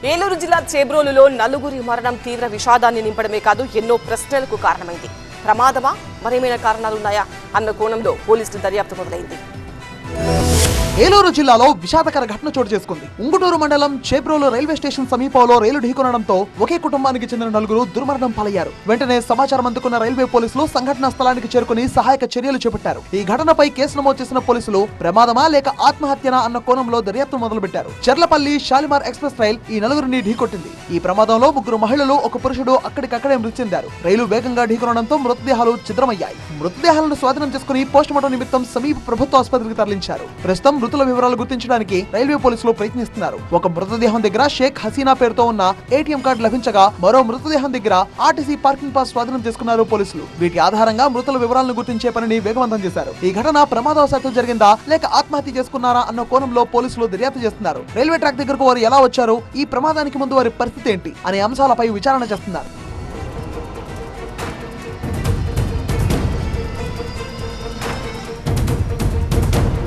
ఏలూరు జిల్లా చేబ్రోలులో నలుగురి మరణం తీవ్ర విషాదాన్ని నింపడమే కాదు ఎన్నో ప్రశ్నలకు కారణమైంది. ప్రమాదమా మరేమైనా కారణాలున్నాయా అన్న కోణంలో పోలీసులు దర్యాప్తు మొదలైంది. ఏలూరు జిల్లాలో విషాదకర ఘటన చోటు చేసుకుంది. ఉంగుటూరు మండలం చేబ్రోలు రైల్వే స్టేషన్ సమీపంలో రైలు ఢీకొనడంతో ఒకే కుటుంబానికి చెందిన నలుగురు దుర్మరణం పాలయ్యారు. వెంటనే సమాచారం అందుకున్న రైల్వే పోలీసులు సంఘటనా స్థలానికి చేరుకుని సహాయక చర్యలు చేపట్టారు. ఈ ఘటనపై కేసు నమోదు చేసిన పోలీసులు ప్రమాదమా లేక ఆత్మహత్యనా అన్న కోణంలో దర్యాప్తు మొదలుపెట్టారు. చెర్లపల్లి షాలిమార్ ఎక్స్ప్రెస్ రైల్ ఈ నలుగురిని ఢీకొట్టింది. ఈ ప్రమాదంలో ముగ్గురు మహిళలు, ఒక పురుషుడు అక్కడికక్కడే మృతి చెందారు. రైలు వేగంగా ఢీకొనడంతో మృతదేహాలు ఛిద్రమయ్యాయి. మృతదేహాలను స్వాధీనం చేసుకుని పోస్టుమార్టం నిమిత్తం సమీప ప్రభుత్వ ఆసుపత్రికి తరలించారు. ప్రస్తుతం మృతుల వివరాలు గుర్తించడానికి రైల్వే పోలీసులు ప్రయత్నిస్తున్నారు. ఒక మృతదేహం దగ్గర షేక్ హసీనా పేరుతో ఉన్న ఏటీఎం కార్డు లభించగా మరో మృతదేహం దగ్గర ఆర్టీసీ పార్కింగ్ పాస్ స్వాధీనం చేసుకున్నారు పోలీసులు. వీటి ఆధారంగా మృతుల వివరాలను గుర్తించే పనిని వేగవంతం చేశారు. ఈ ఘటన ప్రమాదవశాత్తు జరిగిందా లేక ఆత్మహత్య చేసుకున్నారా అన్న కోణంలో పోలీసులు దర్యాప్తు చేస్తున్నారు. రైల్వే ట్రాక్ దగ్గరకు వారు ఎలా వచ్చారు, ఈ ప్రమాదానికి ముందు వారి పరిస్థితి ఏంటి అనే అంశాలపై విచారణ చేస్తున్నారు.